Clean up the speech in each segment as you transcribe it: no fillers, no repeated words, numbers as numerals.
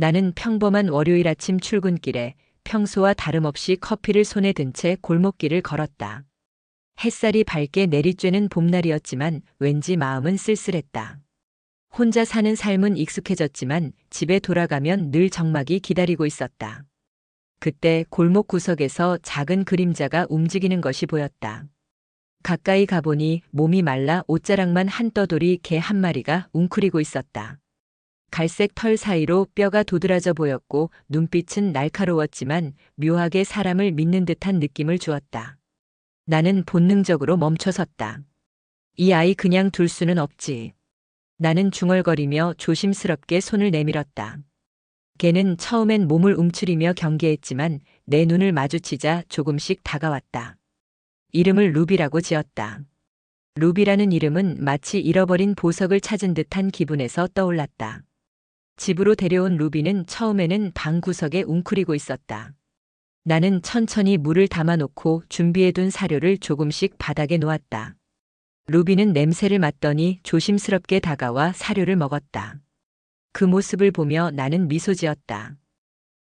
나는 평범한 월요일 아침 출근길에 평소와 다름없이 커피를 손에 든 채 골목길을 걸었다. 햇살이 밝게 내리쬐는 봄날이었지만 왠지 마음은 쓸쓸했다. 혼자 사는 삶은 익숙해졌지만 집에 돌아가면 늘 적막이 기다리고 있었다. 그때 골목 구석에서 작은 그림자가 움직이는 것이 보였다. 가까이 가보니 몸이 말라 옷자락만 한 떠돌이 개 한 마리가 웅크리고 있었다. 갈색 털 사이로 뼈가 도드라져 보였고 눈빛은 날카로웠지만 묘하게 사람을 믿는 듯한 느낌을 주었다. 나는 본능적으로 멈춰섰다. 이 아이 그냥 둘 수는 없지. 나는 중얼거리며 조심스럽게 손을 내밀었다. 개는 처음엔 몸을 움츠리며 경계했지만 내 눈을 마주치자 조금씩 다가왔다. 이름을 루비라고 지었다. 루비라는 이름은 마치 잃어버린 보석을 찾은 듯한 기분에서 떠올랐다. 집으로 데려온 루비는 처음에는 방 구석에 웅크리고 있었다. 나는 천천히 물을 담아놓고 준비해둔 사료를 조금씩 바닥에 놓았다. 루비는 냄새를 맡더니 조심스럽게 다가와 사료를 먹었다. 그 모습을 보며 나는 미소 지었다.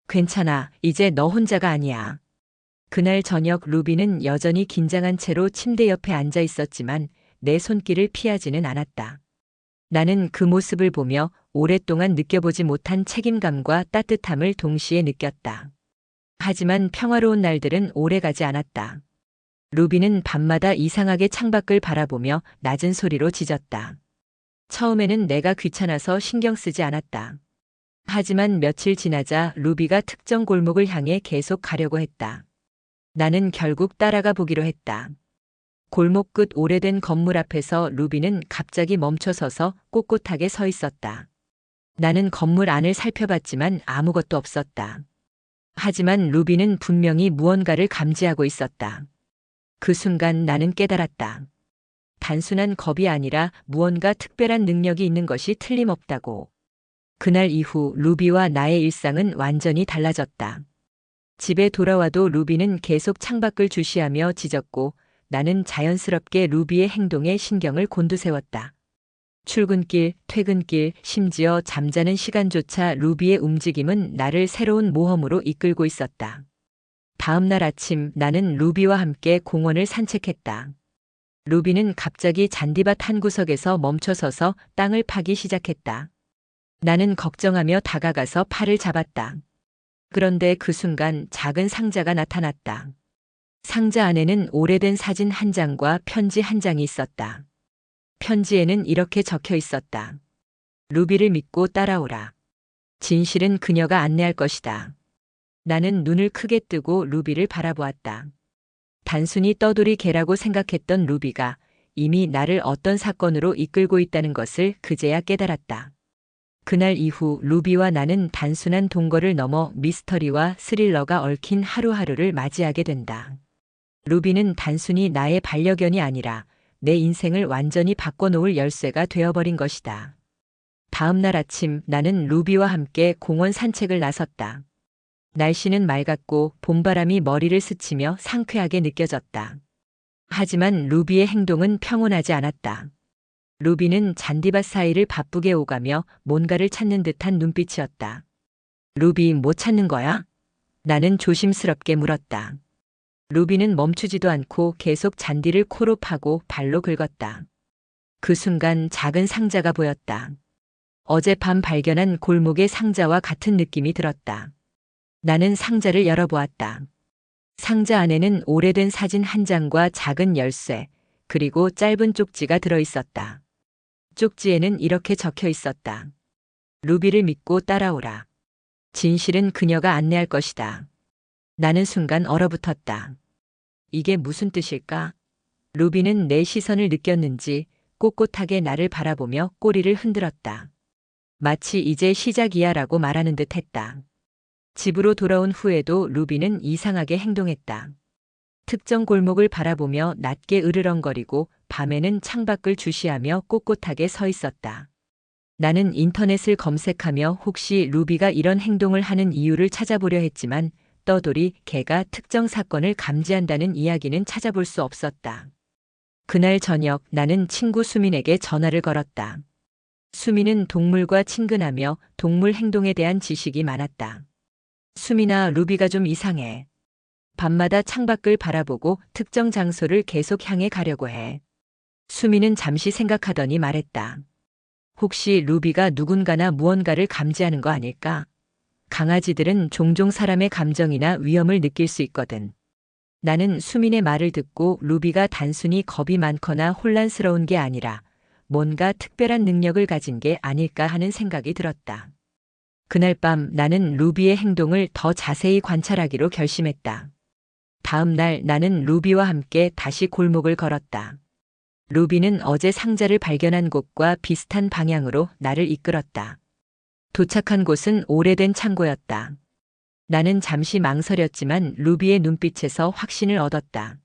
괜찮아, 이제 너 혼자가 아니야. 그날 저녁 루비는 여전히 긴장한 채로 침대 옆에 앉아 있었지만 내 손길을 피하지는 않았다. 나는 그 모습을 보며 오랫동안 느껴보지 못한 책임감과 따뜻함을 동시에 느꼈다. 하지만 평화로운 날들은 오래가지 않았다. 루비는 밤마다 이상하게 창밖을 바라보며 낮은 소리로 짖었다. 처음에는 내가 귀찮아서 신경 쓰지 않았다. 하지만 며칠 지나자 루비가 특정 골목을 향해 계속 가려고 했다. 나는 결국 따라가 보기로 했다. 골목 끝 오래된 건물 앞에서 루비는 갑자기 멈춰서서 꼿꼿하게 서 있었다. 나는 건물 안을 살펴봤지만 아무것도 없었다. 하지만 루비는 분명히 무언가를 감지하고 있었다. 그 순간 나는 깨달았다. 단순한 겁이 아니라 무언가 특별한 능력이 있는 것이 틀림없다고. 그날 이후 루비와 나의 일상은 완전히 달라졌다. 집에 돌아와도 루비는 계속 창밖을 주시하며 짖었고 나는 자연스럽게 루비의 행동에 신경을 곤두세웠다. 출근길, 퇴근길, 심지어 잠자는 시간조차 루비의 움직임은 나를 새로운 모험으로 이끌고 있었다. 다음 날 아침 나는 루비와 함께 공원을 산책했다. 루비는 갑자기 잔디밭 한 구석에서 멈춰서서 땅을 파기 시작했다. 나는 걱정하며 다가가서 팔을 잡았다. 그런데 그 순간 작은 상자가 나타났다. 상자 안에는 오래된 사진 한 장과 편지 한 장이 있었다. 편지에는 이렇게 적혀 있었다. 루비를 믿고 따라오라. 진실은 그녀가 안내할 것이다. 나는 눈을 크게 뜨고 루비를 바라보았다. 단순히 떠돌이 개라고 생각했던 루비가 이미 나를 어떤 사건으로 이끌고 있다는 것을 그제야 깨달았다. 그날 이후 루비와 나는 단순한 동거를 넘어 미스터리와 스릴러가 얽힌 하루하루를 맞이하게 된다. 루비는 단순히 나의 반려견이 아니라 내 인생을 완전히 바꿔놓을 열쇠가 되어버린 것이다. 다음 날 아침 나는 루비와 함께 공원 산책을 나섰다. 날씨는 맑았고 봄바람이 머리를 스치며 상쾌하게 느껴졌다. 하지만 루비의 행동은 평온하지 않았다. 루비는 잔디밭 사이를 바쁘게 오가며 뭔가를 찾는 듯한 눈빛이었다. 루비 뭐 찾는 거야? 나는 조심스럽게 물었다. 루비는 멈추지도 않고 계속 잔디를 코로 파고 발로 긁었다. 그 순간 작은 상자가 보였다. 어젯밤 발견한 골목의 상자와 같은 느낌이 들었다. 나는 상자를 열어보았다. 상자 안에는 오래된 사진 한 장과 작은 열쇠, 그리고 짧은 쪽지가 들어있었다. 쪽지에는 이렇게 적혀 있었다. 루비를 믿고 따라오라. 진실은 그녀가 안내할 것이다. 나는 순간 얼어붙었다. 이게 무슨 뜻일까? 루비는 내 시선을 느꼈는지 꼿꼿하게 나를 바라보며 꼬리를 흔들었다. 마치 이제 시작이야라고 말하는 듯 했다. 집으로 돌아온 후에도 루비는 이상하게 행동했다. 특정 골목을 바라보며 낮게 으르렁거리고 밤에는 창밖을 주시하며 꼿꼿하게 서 있었다. 나는 인터넷을 검색하며 혹시 루비가 이런 행동을 하는 이유를 찾아보려 했지만 떠돌이 개가 특정 사건을 감지한다는 이야기는 찾아볼 수 없었다. 그날 저녁 나는 친구 수민에게 전화를 걸었다. 수미는 동물과 친근하며 동물 행동에 대한 지식이 많았다. 수미나 루비가 좀 이상해. 밤마다 창밖을 바라보고 특정 장소를 계속 향해 가려고 해. 수미는 잠시 생각하더니 말했다. 혹시 루비가 누군가나 무언가를 감지하는 거 아닐까? 강아지들은 종종 사람의 감정이나 위험을 느낄 수 있거든. 나는 수민의 말을 듣고 루비가 단순히 겁이 많거나 혼란스러운 게 아니라 뭔가 특별한 능력을 가진 게 아닐까 하는 생각이 들었다. 그날 밤 나는 루비의 행동을 더 자세히 관찰하기로 결심했다. 다음 날 나는 루비와 함께 다시 골목을 걸었다. 루비는 어제 상자를 발견한 곳과 비슷한 방향으로 나를 이끌었다. 도착한 곳은 오래된 창고였다. 나는 잠시 망설였지만 루비의 눈빛에서 확신을 얻었다.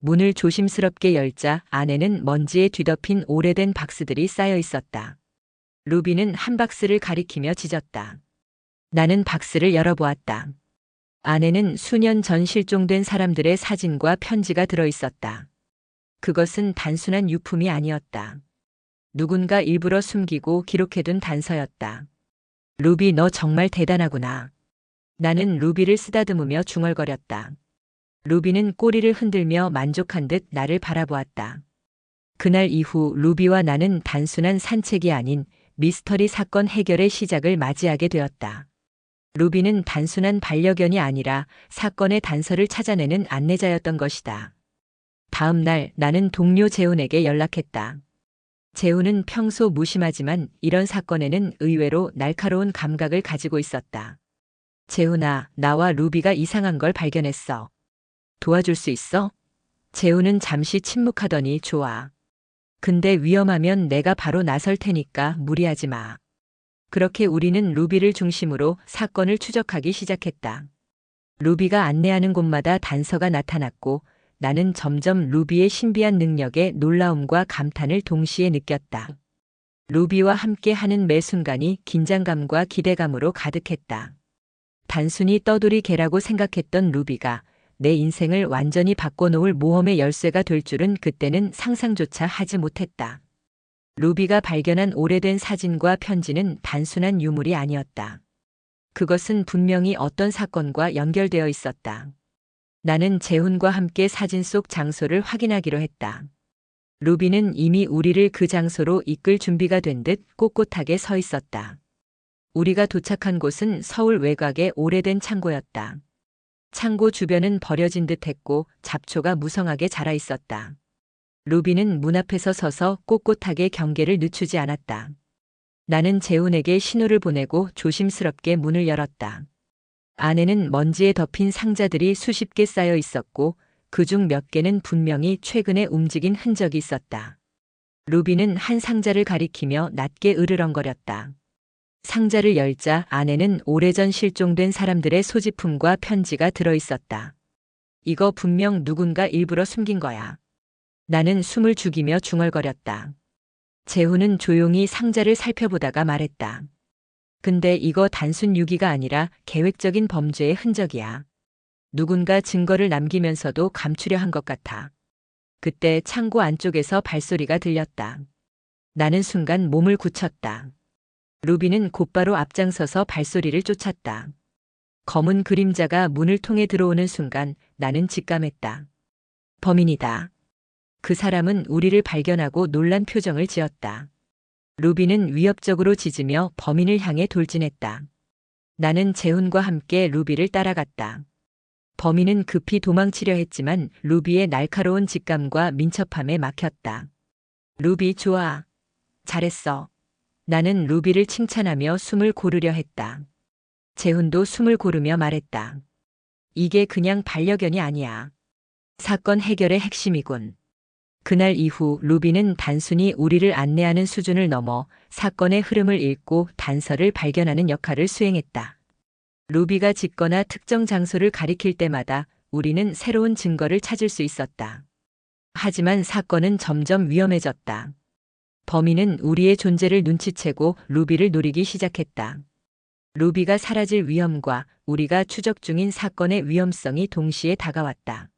문을 조심스럽게 열자 안에는 먼지에 뒤덮인 오래된 박스들이 쌓여 있었다. 루비는 한 박스를 가리키며 짖었다. 나는 박스를 열어보았다. 안에는 수년 전 실종된 사람들의 사진과 편지가 들어 있었다. 그것은 단순한 유품이 아니었다. 누군가 일부러 숨기고 기록해둔 단서였다. 루비, 너 정말 대단하구나. 나는 루비를 쓰다듬으며 중얼거렸다. 루비는 꼬리를 흔들며 만족한 듯 나를 바라보았다. 그날 이후 루비와 나는 단순한 산책이 아닌 미스터리 사건 해결의 시작을 맞이하게 되었다. 루비는 단순한 반려견이 아니라 사건의 단서를 찾아내는 안내자였던 것이다. 다음 날 나는 동료 재훈에게 연락했다. 재훈은 평소 무심하지만 이런 사건에는 의외로 날카로운 감각을 가지고 있었다. 재훈아, 나와 루비가 이상한 걸 발견했어. 도와줄 수 있어? 재훈은 잠시 침묵하더니 좋아. 근데 위험하면 내가 바로 나설 테니까 무리하지 마. 그렇게 우리는 루비를 중심으로 사건을 추적하기 시작했다. 루비가 안내하는 곳마다 단서가 나타났고 나는 점점 루비의 신비한 능력에 놀라움과 감탄을 동시에 느꼈다. 루비와 함께 하는 매 순간이 긴장감과 기대감으로 가득했다. 단순히 떠돌이 개라고 생각했던 루비가 내 인생을 완전히 바꿔놓을 모험의 열쇠가 될 줄은 그때는 상상조차 하지 못했다. 루비가 발견한 오래된 사진과 편지는 단순한 유물이 아니었다. 그것은 분명히 어떤 사건과 연결되어 있었다. 나는 재훈과 함께 사진 속 장소를 확인하기로 했다. 루비는 이미 우리를 그 장소로 이끌 준비가 된 듯 꼿꼿하게 서 있었다. 우리가 도착한 곳은 서울 외곽의 오래된 창고였다. 창고 주변은 버려진 듯했고 잡초가 무성하게 자라 있었다. 루비는 문 앞에서 서서 꼿꼿하게 경계를 늦추지 않았다. 나는 재훈에게 신호를 보내고 조심스럽게 문을 열었다. 안에는 먼지에 덮인 상자들이 수십 개 쌓여 있었고 그중 몇 개는 분명히 최근에 움직인 흔적이 있었다. 루비는 한 상자를 가리키며 낮게 으르렁거렸다. 상자를 열자 안에는 오래전 실종된 사람들의 소지품과 편지가 들어 있었다. 이거 분명 누군가 일부러 숨긴 거야. 나는 숨을 죽이며 중얼거렸다. 재훈은 조용히 상자를 살펴보다가 말했다. 근데 이거 단순 유기가 아니라 계획적인 범죄의 흔적이야. 누군가 증거를 남기면서도 감추려 한 것 같아. 그때 창고 안쪽에서 발소리가 들렸다. 나는 순간 몸을 굳혔다. 루비는 곧바로 앞장서서 발소리를 쫓았다. 검은 그림자가 문을 통해 들어오는 순간 나는 직감했다. 범인이다. 그 사람은 우리를 발견하고 놀란 표정을 지었다. 루비는 위협적으로 짖으며 범인을 향해 돌진했다. 나는 재훈과 함께 루비를 따라갔다. 범인은 급히 도망치려 했지만 루비의 날카로운 직감과 민첩함에 막혔다. 루비 좋아. 잘했어. 나는 루비를 칭찬하며 숨을 고르려 했다. 재훈도 숨을 고르며 말했다. 이게 그냥 반려견이 아니야. 사건 해결의 핵심이군. 그날 이후 루비는 단순히 우리를 안내하는 수준을 넘어 사건의 흐름을 읽고 단서를 발견하는 역할을 수행했다. 루비가 짖거나 특정 장소를 가리킬 때마다 우리는 새로운 증거를 찾을 수 있었다. 하지만 사건은 점점 위험해졌다. 범인은 우리의 존재를 눈치채고 루비를 노리기 시작했다. 루비가 사라질 위험과 우리가 추적 중인 사건의 위험성이 동시에 다가왔다.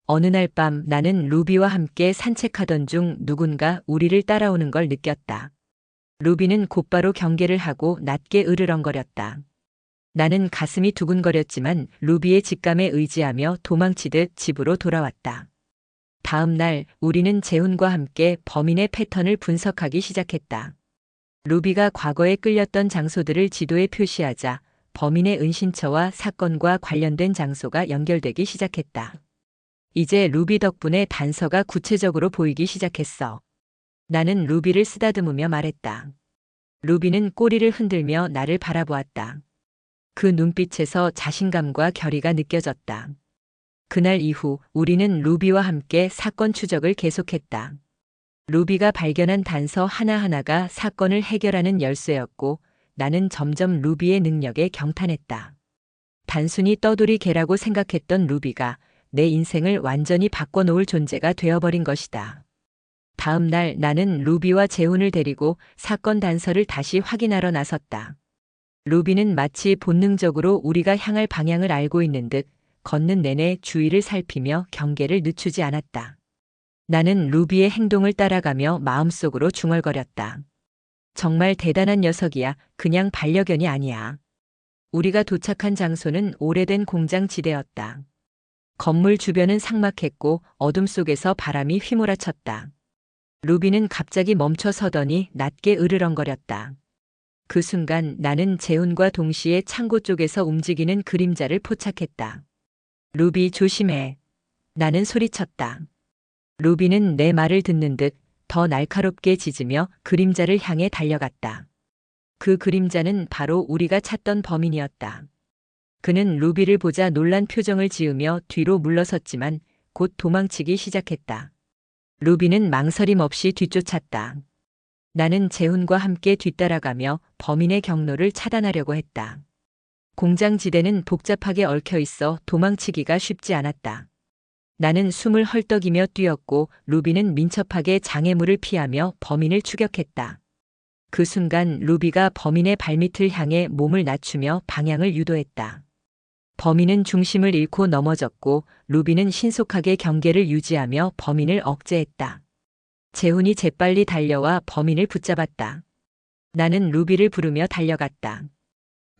어느 날 밤 나는 루비와 함께 산책하던 중 누군가 우리를 따라오는 걸 느꼈다. 루비는 곧바로 경계를 하고 낮게 으르렁거렸다. 나는 가슴이 두근거렸지만 루비의 직감에 의지하며 도망치듯 집으로 돌아왔다. 다음 날 우리는 재훈과 함께 범인의 패턴을 분석하기 시작했다. 루비가 과거에 끌렸던 장소들을 지도에 표시하자 범인의 은신처와 사건과 관련된 장소가 연결되기 시작했다. 이제 루비 덕분에 단서가 구체적으로 보이기 시작했어. 나는 루비를 쓰다듬으며 말했다. 루비는 꼬리를 흔들며 나를 바라보았다. 그 눈빛에서 자신감과 결의가 느껴졌다. 그날 이후 우리는 루비와 함께 사건 추적을 계속했다. 루비가 발견한 단서 하나하나가 사건을 해결하는 열쇠였고 나는 점점 루비의 능력에 경탄했다. 단순히 떠돌이 개라고 생각했던 루비가 내 인생을 완전히 바꿔놓을 존재가 되어버린 것이다. 다음 날 나는 루비와 재훈을 데리고 사건 단서를 다시 확인하러 나섰다. 루비는 마치 본능적으로 우리가 향할 방향을 알고 있는 듯 걷는 내내 주위를 살피며 경계를 늦추지 않았다. 나는 루비의 행동을 따라가며 마음속으로 중얼거렸다. 정말 대단한 녀석이야. 그냥 반려견이 아니야. 우리가 도착한 장소는 오래된 공장 지대였다. 건물 주변은 삭막했고 어둠 속에서 바람이 휘몰아쳤다. 루비는 갑자기 멈춰 서더니 낮게 으르렁거렸다. 그 순간 나는 재훈과 동시에 창고 쪽에서 움직이는 그림자를 포착했다. 루비 조심해. 나는 소리쳤다. 루비는 내 말을 듣는 듯 더 날카롭게 짖으며 그림자를 향해 달려갔다. 그 그림자는 바로 우리가 찾던 범인이었다. 그는 루비를 보자 놀란 표정을 지으며 뒤로 물러섰지만 곧 도망치기 시작했다. 루비는 망설임 없이 뒤쫓았다. 나는 재훈과 함께 뒤따라가며 범인의 경로를 차단하려고 했다. 공장 지대는 복잡하게 얽혀 있어 도망치기가 쉽지 않았다. 나는 숨을 헐떡이며 뛰었고 루비는 민첩하게 장애물을 피하며 범인을 추격했다. 그 순간 루비가 범인의 발밑을 향해 몸을 낮추며 방향을 유도했다. 범인은 중심을 잃고 넘어졌고 루비는 신속하게 경계를 유지하며 범인을 억제했다. 재훈이 재빨리 달려와 범인을 붙잡았다. 나는 루비를 부르며 달려갔다.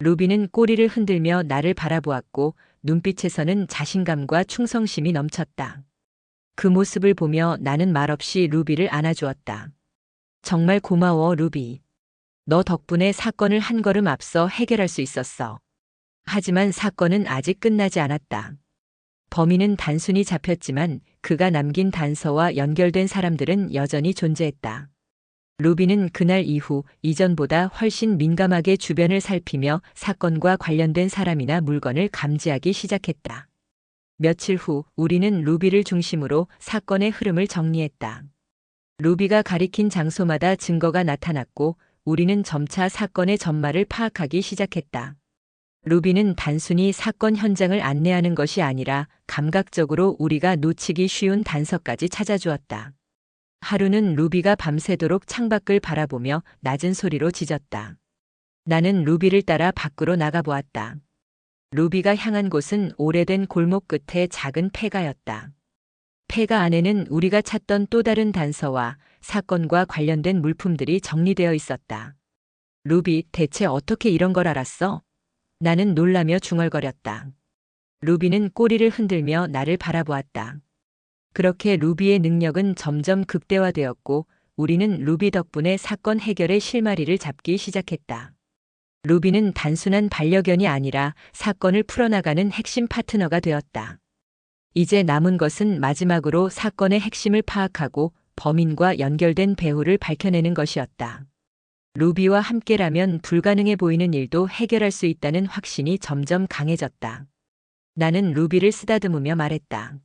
루비는 꼬리를 흔들며 나를 바라보았고 눈빛에서는 자신감과 충성심이 넘쳤다. 그 모습을 보며 나는 말없이 루비를 안아주었다. 정말 고마워, 루비. 너 덕분에 사건을 한 걸음 앞서 해결할 수 있었어. 하지만 사건은 아직 끝나지 않았다. 범인은 단순히 잡혔지만 그가 남긴 단서와 연결된 사람들은 여전히 존재했다. 루비는 그날 이후 이전보다 훨씬 민감하게 주변을 살피며 사건과 관련된 사람이나 물건을 감지하기 시작했다. 며칠 후 우리는 루비를 중심으로 사건의 흐름을 정리했다. 루비가 가리킨 장소마다 증거가 나타났고 우리는 점차 사건의 전말을 파악하기 시작했다. 루비는 단순히 사건 현장을 안내하는 것이 아니라 감각적으로 우리가 놓치기 쉬운 단서까지 찾아주었다. 하루는 루비가 밤새도록 창밖을 바라보며 낮은 소리로 짖었다. 나는 루비를 따라 밖으로 나가보았다. 루비가 향한 곳은 오래된 골목 끝에 작은 폐가였다. 폐가 안에는 우리가 찾던 또 다른 단서와 사건과 관련된 물품들이 정리되어 있었다. 루비, 대체 어떻게 이런 걸 알았어? 나는 놀라며 중얼거렸다. 루비는 꼬리를 흔들며 나를 바라보았다. 그렇게 루비의 능력은 점점 극대화되었고 우리는 루비 덕분에 사건 해결의 실마리를 잡기 시작했다. 루비는 단순한 반려견이 아니라 사건을 풀어나가는 핵심 파트너가 되었다. 이제 남은 것은 마지막으로 사건의 핵심을 파악하고 범인과 연결된 배후를 밝혀내는 것이었다. 루비와 함께라면 불가능해 보이는 일도 해결할 수 있다는 확신이 점점 강해졌다. 나는 루비를 쓰다듬으며 말했다.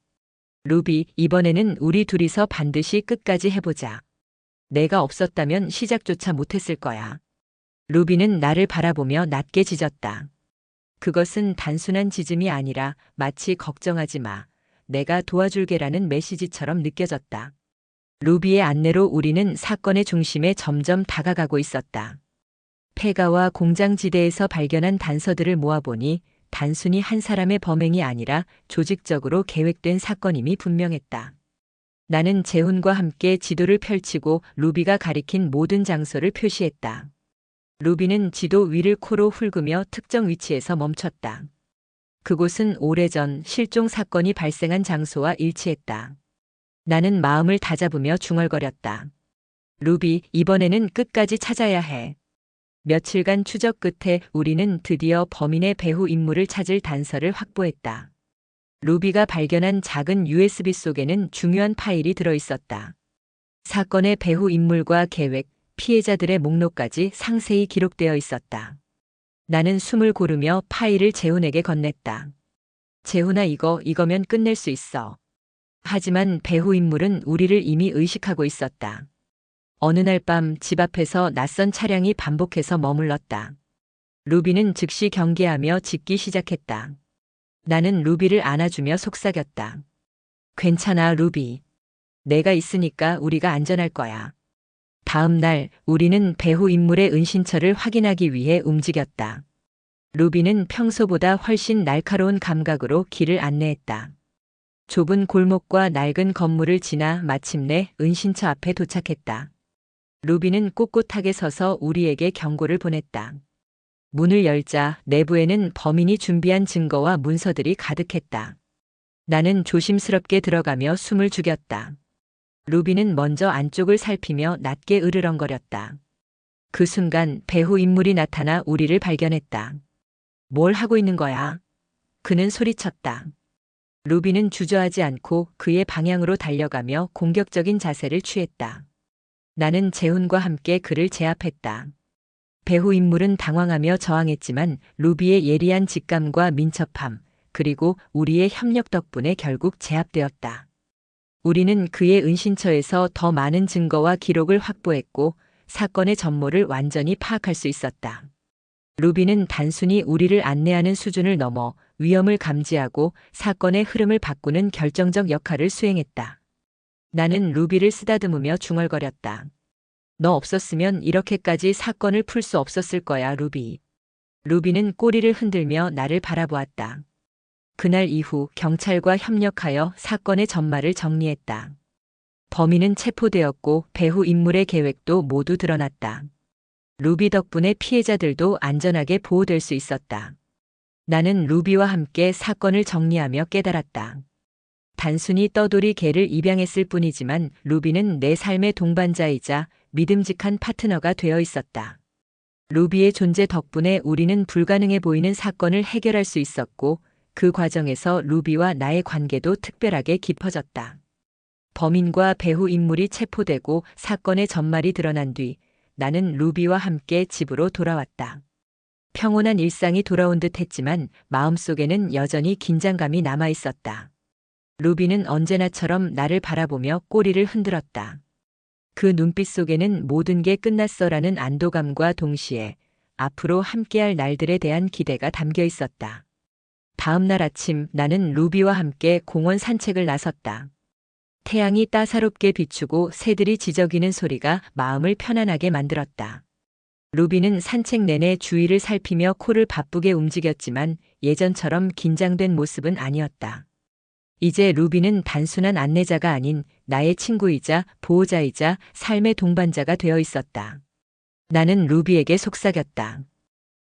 루비, 이번에는 우리 둘이서 반드시 끝까지 해보자. 내가 없었다면 시작조차 못했을 거야. 루비는 나를 바라보며 낮게 짖었다. 그것은 단순한 짖음이 아니라 마치 걱정하지 마. 내가 도와줄게라는 메시지처럼 느껴졌다. 루비의 안내로 우리는 사건의 중심에 점점 다가가고 있었다. 폐가와 공장지대에서 발견한 단서들을 모아보니 단순히 한 사람의 범행이 아니라 조직적으로 계획된 사건임이 분명했다. 나는 재훈과 함께 지도를 펼치고 루비가 가리킨 모든 장소를 표시했다. 루비는 지도 위를 코로 훑으며 특정 위치에서 멈췄다. 그곳은 오래전 실종 사건이 발생한 장소와 일치했다. 나는 마음을 다잡으며 중얼거렸다. 루비, 이번에는 끝까지 찾아야 해. 며칠간 추적 끝에 우리는 드디어 범인의 배후 인물을 찾을 단서를 확보했다. 루비가 발견한 작은 USB 속에는 중요한 파일이 들어 있었다. 사건의 배후 인물과 계획, 피해자들의 목록까지 상세히 기록되어 있었다. 나는 숨을 고르며 파일을 재훈에게 건넸다. 재훈아, 이거면 끝낼 수 있어. 하지만 배후 인물은 우리를 이미 의식하고 있었다. 어느 날 밤 집 앞에서 낯선 차량이 반복해서 머물렀다. 루비는 즉시 경계하며 짖기 시작했다. 나는 루비를 안아주며 속삭였다. 괜찮아, 루비. 내가 있으니까 우리가 안전할 거야. 다음 날 우리는 배후 인물의 은신처를 확인하기 위해 움직였다. 루비는 평소보다 훨씬 날카로운 감각으로 길을 안내했다. 좁은 골목과 낡은 건물을 지나 마침내 은신처 앞에 도착했다. 루비는 꼿꼿하게 서서 우리에게 경고를 보냈다. 문을 열자 내부에는 범인이 준비한 증거와 문서들이 가득했다. 나는 조심스럽게 들어가며 숨을 죽였다. 루비는 먼저 안쪽을 살피며 낮게 으르렁거렸다. 그 순간 배후 인물이 나타나 우리를 발견했다. 뭘 하고 있는 거야? 그는 소리쳤다. 루비는 주저하지 않고 그의 방향으로 달려가며 공격적인 자세를 취했다. 나는 재훈과 함께 그를 제압했다. 배후 인물은 당황하며 저항했지만 루비의 예리한 직감과 민첩함, 그리고 우리의 협력 덕분에 결국 제압되었다. 우리는 그의 은신처에서 더 많은 증거와 기록을 확보했고 사건의 전모를 완전히 파악할 수 있었다. 루비는 단순히 우리를 안내하는 수준을 넘어 위험을 감지하고 사건의 흐름을 바꾸는 결정적 역할을 수행했다. 나는 루비를 쓰다듬으며 중얼거렸다. 너 없었으면 이렇게까지 사건을 풀 수 없었을 거야, 루비. 루비는 꼬리를 흔들며 나를 바라보았다. 그날 이후 경찰과 협력하여 사건의 전말을 정리했다. 범인은 체포되었고 배후 인물의 계획도 모두 드러났다. 루비 덕분에 피해자들도 안전하게 보호될 수 있었다. 나는 루비와 함께 사건을 정리하며 깨달았다. 단순히 떠돌이 개를 입양했을 뿐이지만 루비는 내 삶의 동반자이자 믿음직한 파트너가 되어 있었다. 루비의 존재 덕분에 우리는 불가능해 보이는 사건을 해결할 수 있었고 그 과정에서 루비와 나의 관계도 특별하게 깊어졌다. 범인과 배후 인물이 체포되고 사건의 전말이 드러난 뒤 나는 루비와 함께 집으로 돌아왔다. 평온한 일상이 돌아온 듯 했지만 마음속에는 여전히 긴장감이 남아 있었다. 루비는 언제나처럼 나를 바라보며 꼬리를 흔들었다. 그 눈빛 속에는 모든 게 끝났어라는 안도감과 동시에 앞으로 함께할 날들에 대한 기대가 담겨 있었다. 다음 날 아침 나는 루비와 함께 공원 산책을 나섰다. 태양이 따사롭게 비추고 새들이 지저귀는 소리가 마음을 편안하게 만들었다. 루비는 산책 내내 주위를 살피며 코를 바쁘게 움직였지만 예전처럼 긴장된 모습은 아니었다. 이제 루비는 단순한 안내자가 아닌 나의 친구이자 보호자이자 삶의 동반자가 되어 있었다. 나는 루비에게 속삭였다.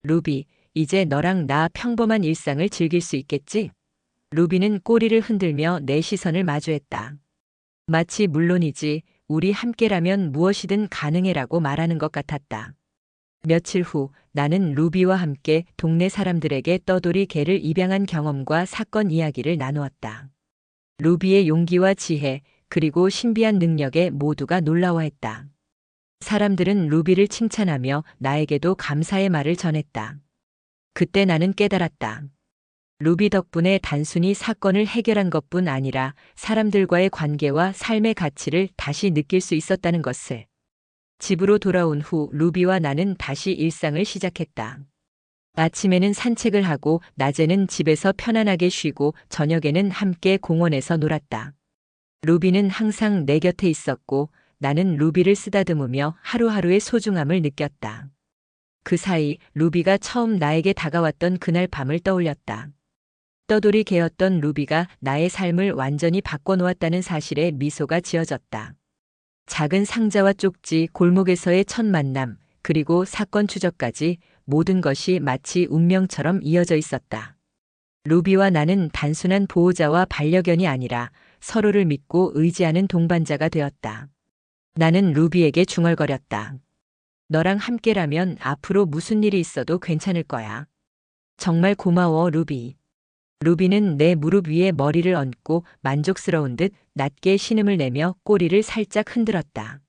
루비, 이제 너랑 나 평범한 일상을 즐길 수 있겠지? 루비는 꼬리를 흔들며 내 시선을 마주했다. 마치 물론이지, 우리 함께라면 무엇이든 가능해라고 말하는 것 같았다. 며칠 후 나는 루비와 함께 동네 사람들에게 떠돌이 개를 입양한 경험과 사건 이야기를 나누었다. 루비의 용기와 지혜, 그리고 신비한 능력에 모두가 놀라워했다. 사람들은 루비를 칭찬하며 나에게도 감사의 말을 전했다. 그때 나는 깨달았다. 루비 덕분에 단순히 사건을 해결한 것뿐 아니라 사람들과의 관계와 삶의 가치를 다시 느낄 수 있었다는 것을. 집으로 돌아온 후 루비와 나는 다시 일상을 시작했다. 아침에는 산책을 하고 낮에는 집에서 편안하게 쉬고 저녁에는 함께 공원에서 놀았다. 루비는 항상 내 곁에 있었고 나는 루비를 쓰다듬으며 하루하루의 소중함을 느꼈다. 그 사이 루비가 처음 나에게 다가왔던 그날 밤을 떠올렸다. 떠돌이 개였던 루비가 나의 삶을 완전히 바꿔놓았다는 사실에 미소가 지어졌다. 작은 상자와 쪽지, 골목에서의 첫 만남, 그리고 사건 추적까지 모든 것이 마치 운명처럼 이어져 있었다. 루비와 나는 단순한 보호자와 반려견이 아니라 서로를 믿고 의지하는 동반자가 되었다. 나는 루비에게 중얼거렸다. 너랑 함께라면 앞으로 무슨 일이 있어도 괜찮을 거야. 정말 고마워, 루비. 루비는 내 무릎 위에 머리를 얹고 만족스러운 듯 낮게 신음을 내며 꼬리를 살짝 흔들었다.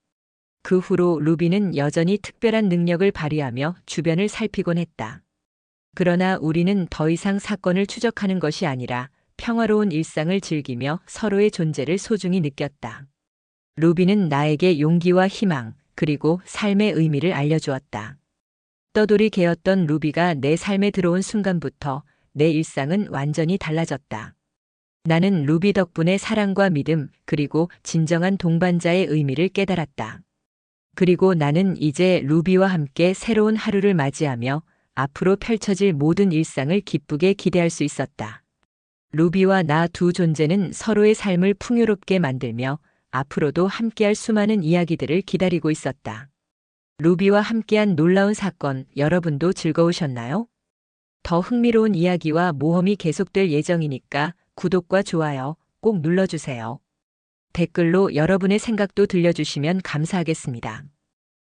그 후로 루비는 여전히 특별한 능력을 발휘하며 주변을 살피곤 했다. 그러나 우리는 더 이상 사건을 추적하는 것이 아니라 평화로운 일상을 즐기며 서로의 존재를 소중히 느꼈다. 루비는 나에게 용기와 희망, 그리고 삶의 의미를 알려주었다. 떠돌이 개였던 루비가 내 삶에 들어온 순간부터 내 일상은 완전히 달라졌다. 나는 루비 덕분에 사랑과 믿음, 그리고 진정한 동반자의 의미를 깨달았다. 그리고 나는 이제 루비와 함께 새로운 하루를 맞이하며 앞으로 펼쳐질 모든 일상을 기쁘게 기대할 수 있었다. 루비와 나 두 존재는 서로의 삶을 풍요롭게 만들며 앞으로도 함께할 수많은 이야기들을 기다리고 있었다. 루비와 함께한 놀라운 사건, 여러분도 즐거우셨나요? 더 흥미로운 이야기와 모험이 계속될 예정이니까 구독과 좋아요 꼭 눌러주세요. 댓글로 여러분의 생각도 들려주시면 감사하겠습니다.